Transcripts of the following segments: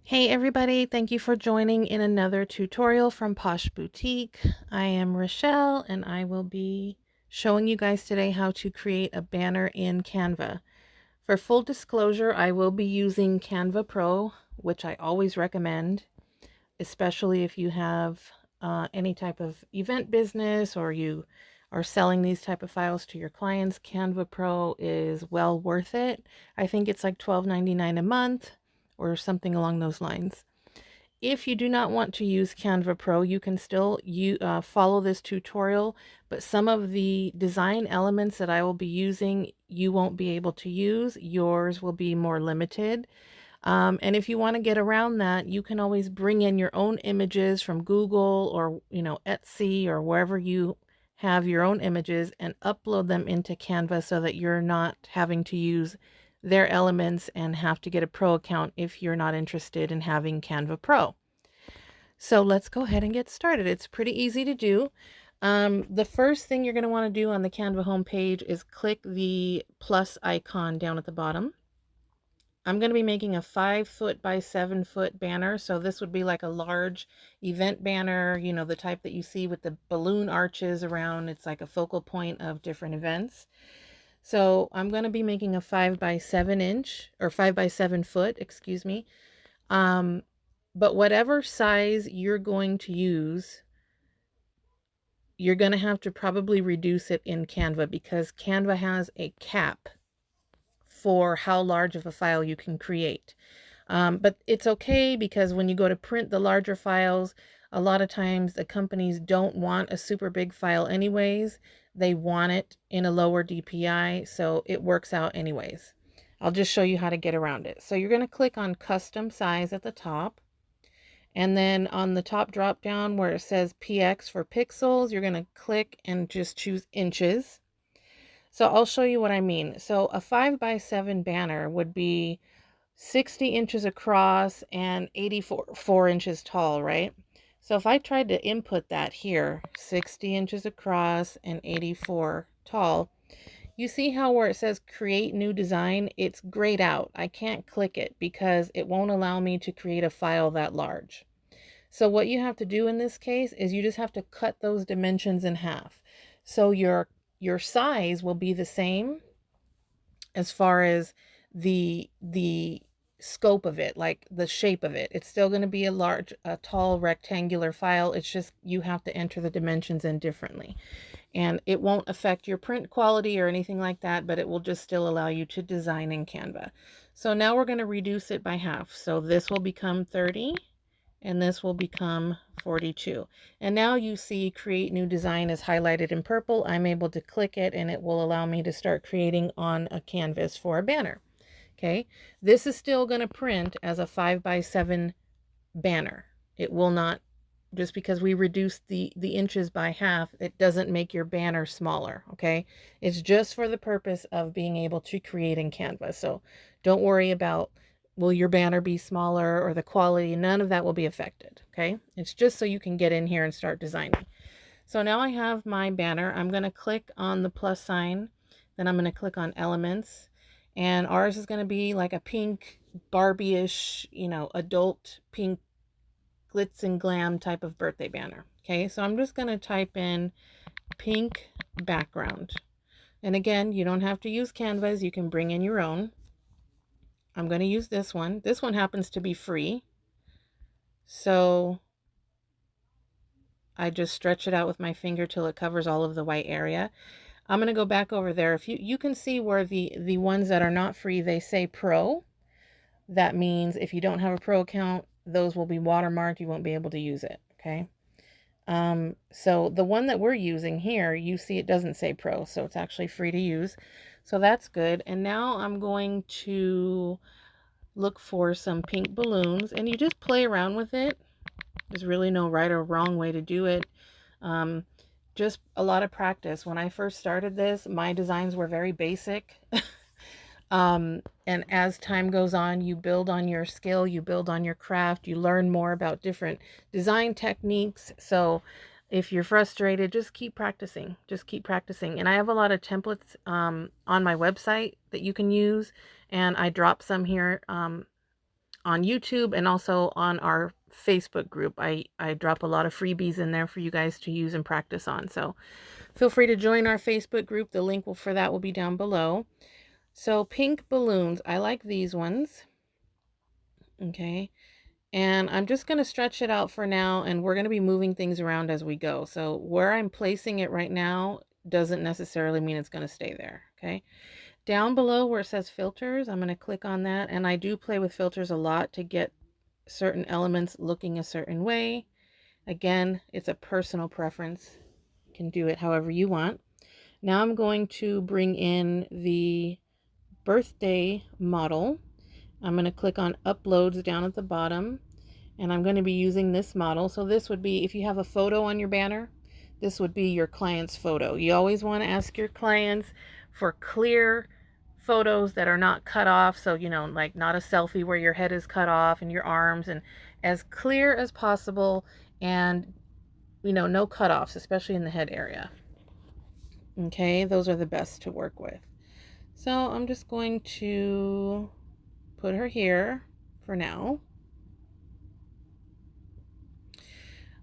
Hey everybody, thank you for joining in another tutorial from Posh Boutique. I am Rochelle and I will be showing you guys today how to create a banner in Canva. For full disclosure, I will be using Canva Pro, which I always recommend, especially if you have any type of event business or you are selling these type of files to your clients. Canva Pro is well worth it. I think it's like $12.99 a month or something along those lines. If you do not want to use Canva Pro, you can still follow this tutorial, but some of the design elements that I will be using, you won't be able to use. Yours will be more limited. And if you want to get around that, you can always bring in your own images from Google or, Etsy or wherever you have your own images and upload them into Canva so that you're not having to use their elements and have to get a pro account if you're not interested in having Canva Pro. So let's go ahead and get started. It's pretty easy to do. The first thing you're going to want to do on the Canva homepage is click the plus icon down at the bottom. I'm going to be making a 5-foot by 7-foot banner. So this would be like a large event banner, the type that you see with the balloon arches around. It's like a focal point of different events. So I'm going to be making a 5 by 7 inch or 5 by 7 foot, excuse me. But whatever size you're going to use, you're going to have to probably reduce it in Canva because Canva has a cap for how large of a file you can create. But it's okay because when you go to print the larger files, a lot of times the companies don't want a super big file anyways. They want it in a lower DPI, so it works out anyways. I'll just show you how to get around it. So you're going to click on custom size at the top. And then on the top drop down where it says PX for pixels, you're going to click and just choose inches. So I'll show you what I mean. So a 5 by 7 banner would be 60 inches across and 84 inches tall, right? So if I tried to input that here, 60 inches across and 84 tall, you see how where it says create new design, it's grayed out. I can't click it because it won't allow me to create a file that large. So what you have to do in this case is you just have to cut those dimensions in half. So your size will be the same as far as the scope of it, like the shape of it. It's still going to be a tall rectangular file. It's just you have to enter the dimensions in differently. And it won't affect your print quality or anything like that, but it will just still allow you to design in Canva. So now we're going to reduce it by half. So this will become 30 and this will become 42. And now you see create new design is highlighted in purple. I'm able to click it and it will allow me to start creating on a canvas for a banner. Okay, this is still going to print as a 5 by 7 banner. It will not, just because we reduced the inches by half, it doesn't make your banner smaller. Okay, it's just for the purpose of being able to create in Canva. So don't worry about will your banner be smaller or the quality. None of that will be affected. Okay, it's just so you can get in here and start designing. So now I have my banner. I'm going to click on the plus sign, then I'm going to click on elements, and ours is going to be like a pink Barbie-ish, adult pink glitz and glam type of birthday banner. Okay, so I'm just going to type in pink background. And again, you don't have to use Canvas. You can bring in your own. I'm going to use this one. This one happens to be free. So I just stretch it out with my finger till it covers all of the white area. I'm going to go back over there. If you can see where the ones that are not free, they say pro. That means if you don't have a pro account, those will be watermarked. You won't be able to use it. Okay. So the one that we're using here, you see it doesn't say pro, so it's actually free to use. So that's good. And now I'm going to look for some pink balloons, and you just play around with it. There's really no right or wrong way to do it. Just a lot of practice. When I first started this, my designs were very basic. And as time goes on, you build on your skill, you build on your craft, you learn more about different design techniques. So if you're frustrated, just keep practicing. Just keep practicing. And I have a lot of templates on my website that you can use. And I drop some here on on YouTube and also on our Facebook group. I drop a lot of freebies in there for you guys to use and practice on. So feel free to join our Facebook group. The link for that will be down below. So pink balloons, I like these ones. Okay. And I'm just going to stretch it out for now, and we're going to be moving things around as we go. So where I'm placing it right now doesn't necessarily mean it's going to stay there. Okay. Down below where it says filters, I'm going to click on that. And I do play with filters a lot to get certain elements looking a certain way. Again, it's a personal preference. You can do it however you want. Now I'm going to bring in the birthday model. I'm going to click on uploads down at the bottom, and I'm going to be using this model. So this would be, if you have a photo on your banner, this would be your client's photo. You always want to ask your clients for clear photos that are not cut off. So, you know, like not a selfie where your head is cut off and your arms, and as clear as possible, and, you know, no cutoffs, especially in the head area. Okay, those are the best to work with. So I'm just going to put her here for now.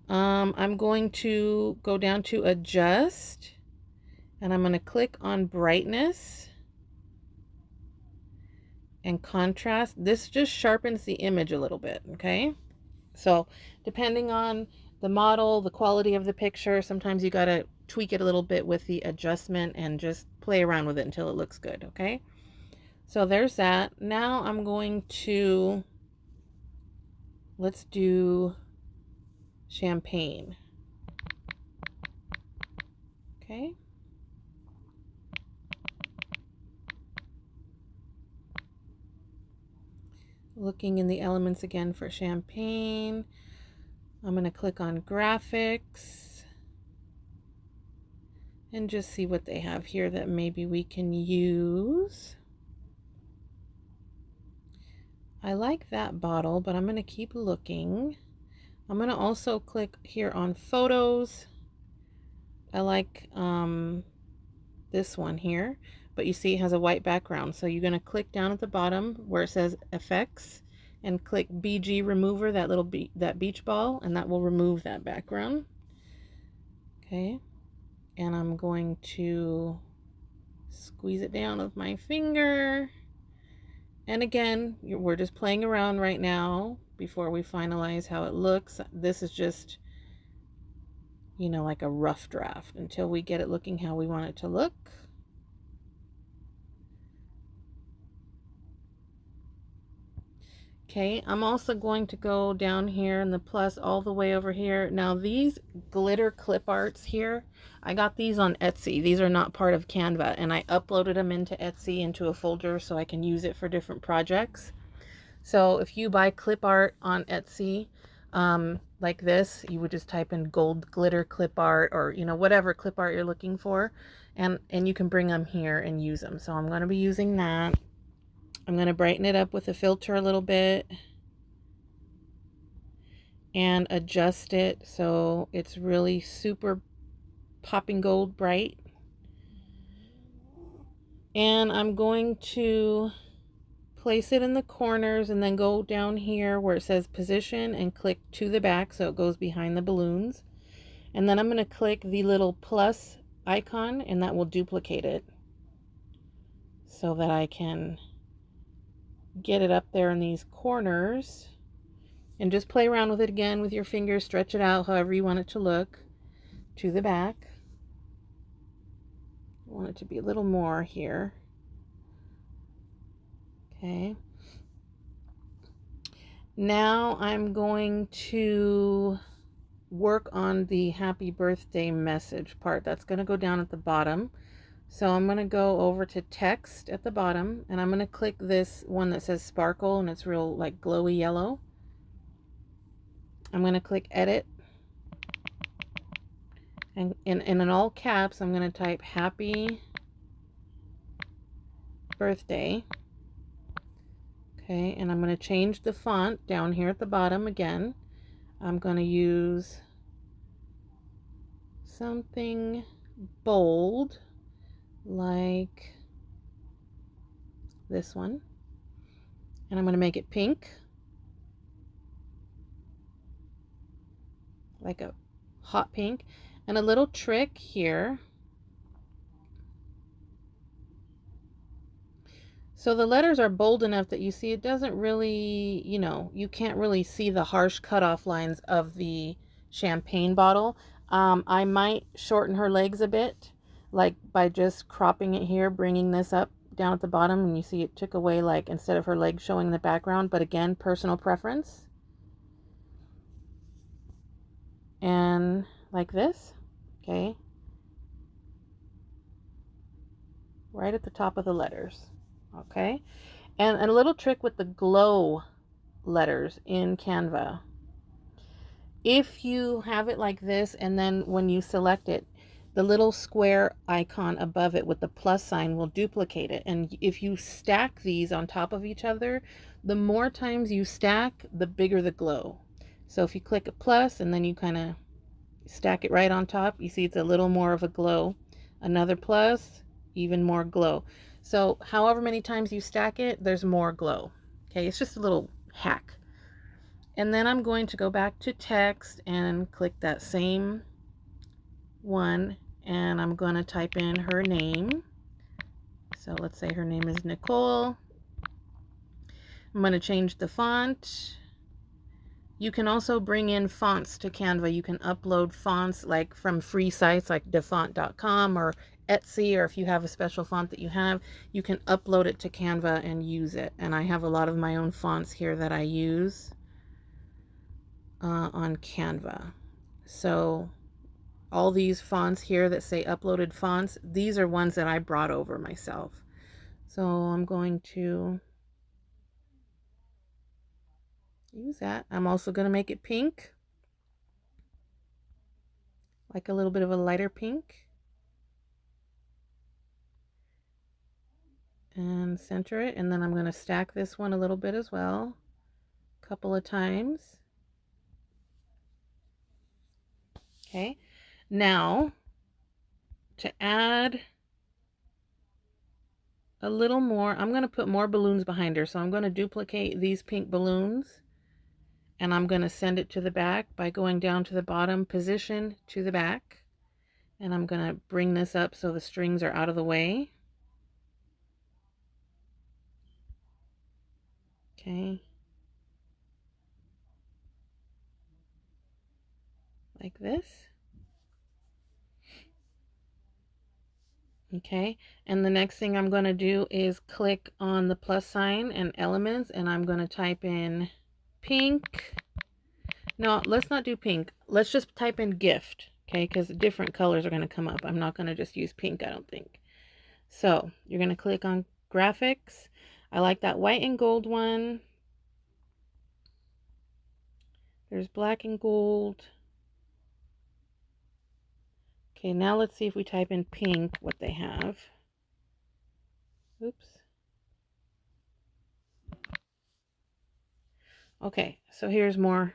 I'm going to go down to adjust, and I'm going to click on brightness and contrast. This just sharpens the image a little bit. Okay, so depending on the model, the quality of the picture, sometimes you got to tweak it a little bit with the adjustment and just play around with it until it looks good. Okay, so there's that. Now I'm going to, let's do champagne. Okay. Looking in the elements again for champagne. I'm going to click on graphics and just see what they have here that maybe we can use. I like that bottle, but I'm going to keep looking. I'm going to also click here on photos. I like this one here, but you see it has a white background. So you're going to click down at the bottom where it says effects and click BG remover, that little that beach ball, and that will remove that background. Okay, and I'm going to squeeze it down with my finger. And again, we're just playing around right now before we finalize how it looks. This is just, you know, like a rough draft until we get it looking how we want it to look. Okay, I'm also going to go down here in the plus all the way over here. Now these glitter clip arts here, I got these on Etsy. These are not part of Canva, and I uploaded them into Etsy into a folder so I can use it for different projects. So if you buy clip art on Etsy, like this, you would just type in gold glitter clip art, or, you know, whatever clip art you're looking for, and you can bring them here and use them. So I'm going to be using that. I'm going to brighten it up with a filter a little bit and adjust it so it's really super popping gold bright. And I'm going to place it in the corners and then go down here where it says position and click to the back so it goes behind the balloons. And then I'm going to click the little plus icon, and that will duplicate it so that I can get it up there in these corners, and just play around with it again with your fingers, stretch it out however you want it to look to the back. I want it to be a little more here. Okay. Now I'm going to work on the happy birthday message part. That's going to go down at the bottom. So I'm going to go over to text at the bottom, and I'm going to click this one that says sparkle, and it's real like glowy yellow. I'm going to click edit, and in all caps I'm going to type happy birthday. Okay, and I'm going to change the font down here at the bottom again. I'm going to use something bold like this one, and I'm going to make it pink. like a hot pink. And a little trick here. So the letters are bold enough that you see it doesn't really, you can't really see the harsh cutoff lines of the champagne bottle. I might shorten her legs a bit, like by just cropping it here, bringing this up down at the bottom, and you see it took away, like, instead of her legs showing in the background, but again, personal preference. And like this, okay, right at the top of the letters, okay. And a little trick with the glow letters in Canva. If you have it like this, and then when you select it, the little square icon above it with the plus sign will duplicate it. And if you stack these on top of each other, the more times you stack, the bigger the glow. So if you click a plus and then you kind of stack it right on top, you see it's a little more of a glow. Another plus, even more glow. So however many times you stack it, there's more glow. Okay, it's just a little hack. And then I'm going to go back to text and click that same one, and I'm going to type in her name. So let's say her name is Nicole. I'm going to change the font. You can also bring in fonts to Canva. You can upload fonts like from free sites like defont.com or Etsy, or if you have a special font that you have, you can upload it to Canva and use it. And I have a lot of my own fonts here that I use on Canva. So all these fonts here that say uploaded fonts, these are ones that I brought over myself. So I'm going to use that. I'm also going to make it pink, like a little bit of a lighter pink, and center it. And then I'm going to stack this one a little bit as well, a couple of times. Okay, now to add a little more, I'm going to put more balloons behind her. So I'm going to duplicate these pink balloons, and I'm going to send it to the back by going down to the bottom position to the back. And I'm going to bring this up so the strings are out of the way. Okay. Like this. Okay, and the next thing I'm going to do is click on the plus sign and elements, and I'm going to type in pink. No, let's not do pink. Let's just type in gift, okay, because different colors are going to come up. I'm not going to just use pink, I don't think. So you're going to click on graphics. I like that white and gold one. There's black and gold. Okay, now let's see if we type in pink what they have. Oops. Okay, so here's more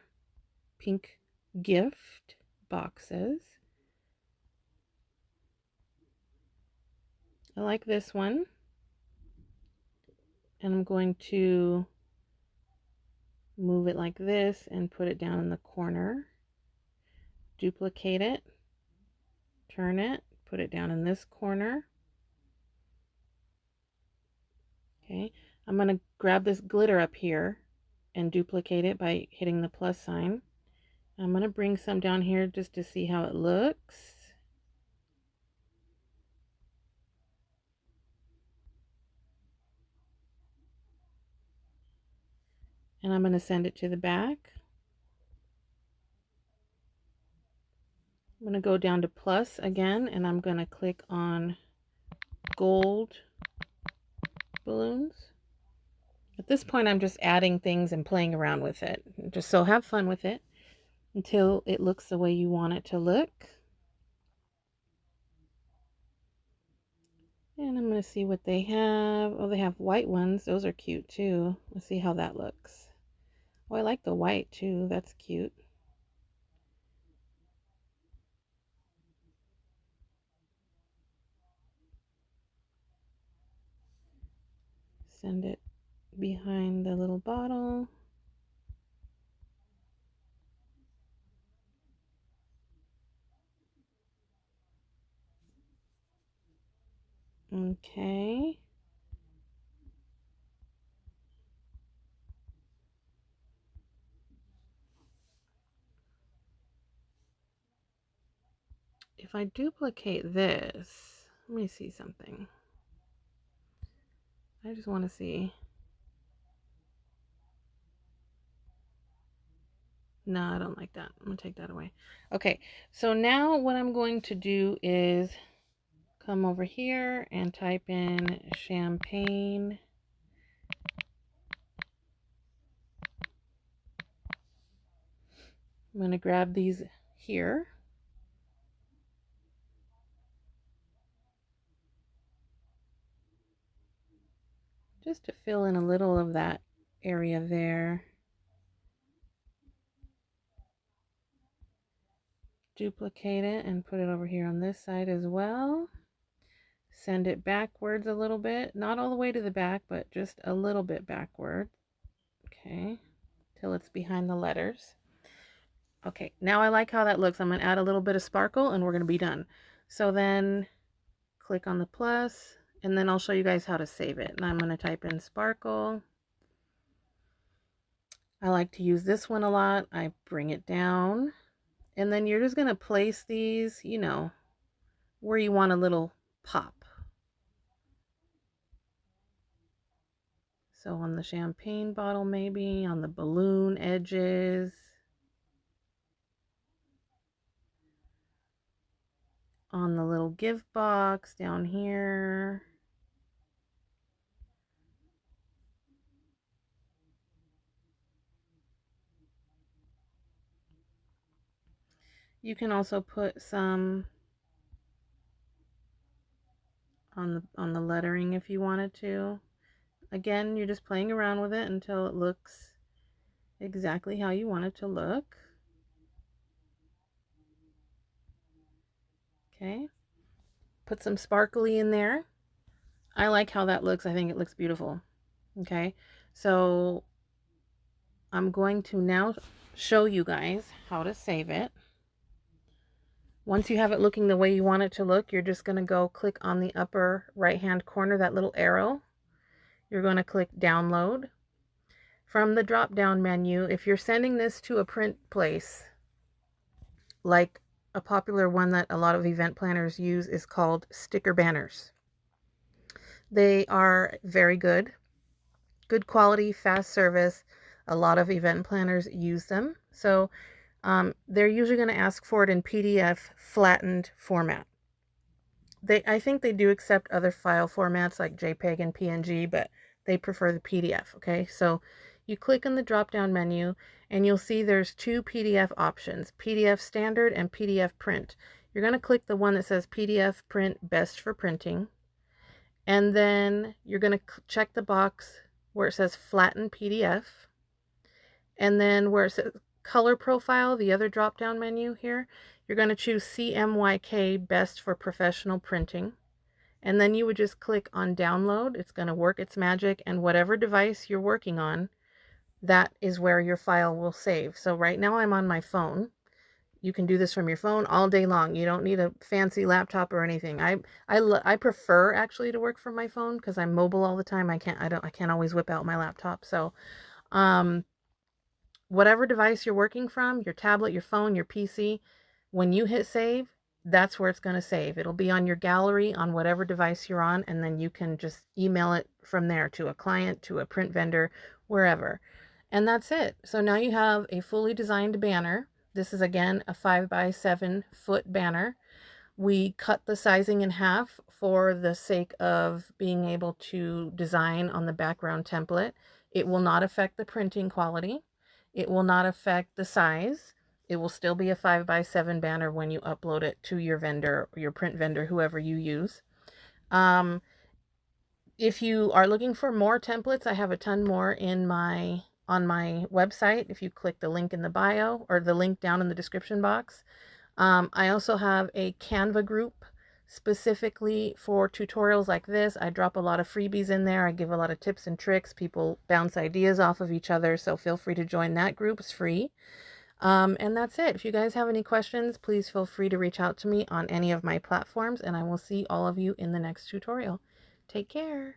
pink gift boxes. I like this one. And I'm going to move it like this and put it down in the corner. Duplicate it. Turn it. Put it down in this corner. Okay, I'm going to grab this glitter up here and duplicate it by hitting the plus sign. I'm going to bring some down here just to see how it looks. And I'm going to send it to the back. I'm going to go down to plus again, and I'm going to click on gold balloons. At this point, I'm just adding things and playing around with it. Just so have fun with it until it looks the way you want it to look. And I'm going to see what they have. Oh, they have white ones. Those are cute too. Let's see how that looks. Oh, I like the white too. That's cute. Send it behind the little bottle. Okay. If I duplicate this, let me see something. I just want to see. No, I don't like that. I'm going to take that away. Okay, so now what I'm going to do is come over here and type in champagne. I'm going to grab these here. Just to fill in a little of that area there. Duplicate it and put it over here on this side as well. Send it backwards a little bit, not all the way to the back, but just a little bit backward. Okay, till it's behind the letters. Okay, now I like how that looks. I'm going to add a little bit of sparkle and we're going to be done. So then click on the plus and then I'll show you guys how to save it. And I'm going to type in sparkle. I like to use this one a lot. I bring it down. And then you're just going to place these, you know, where you want a little pop. So on the champagne bottle, maybe on the balloon edges, on the little gift box down here. You can also put some on the lettering if you wanted to. Again, you're just playing around with it until it looks exactly how you want it to look. Okay. Put some sparkly in there. I like how that looks. I think it looks beautiful. Okay. So I'm going to now show you guys how to save it. Once you have it looking the way you want it to look, you're just going to go click on the upper right hand corner, that little arrow. You're going to click download. From the drop down menu, if you're sending this to a print place, like a popular one that a lot of event planners use is called sticker banners. They are very good quality, fast service. A lot of event planners use them. So they're usually going to ask for it in PDF flattened format. I think they do accept other file formats like JPEG and PNG, but they prefer the PDF. Okay, so you click on the drop down menu and you'll see there's two PDF options, PDF standard and PDF print. You're going to click the one that says PDF print, best for printing, and then you're going to check the box where it says flatten PDF, and then where it says color profile, the other drop down menu here, you're going to choose CMYK, best for professional printing. And then you would just click on download. It's going to work its magic, and whatever device you're working on, that is where your file will save. So right now I'm on my phone. You can do this from your phone all day long. You don't need a fancy laptop or anything. I prefer actually to work from my phone because I'm mobile all the time. I can't always whip out my laptop. So whatever device you're working from, your tablet, your phone, your PC, when you hit save, that's where it's going to save. It'll be on your gallery on whatever device you're on, and then you can just email it from there to a client, to a print vendor, wherever. And that's it. So now you have a fully designed banner. This is again a 5x7-foot banner. We cut the sizing in half for the sake of being able to design on the background template. It will not affect the printing quality. It will not affect the size. It will still be a 5x7 banner when you upload it to your vendor, your print vendor, whoever you use. If you are looking for more templates, I have a ton more on my website. If you click the link in the bio or the link down in the description box. I also have a Canva group specifically for tutorials like this. I drop a lot of freebies in there. I give a lot of tips and tricks. People bounce ideas off of each other, so feel free to join that group. It's free. And that's it. If you guys have any questions, please feel free to reach out to me on any of my platforms, and I will see all of you in the next tutorial. Take care.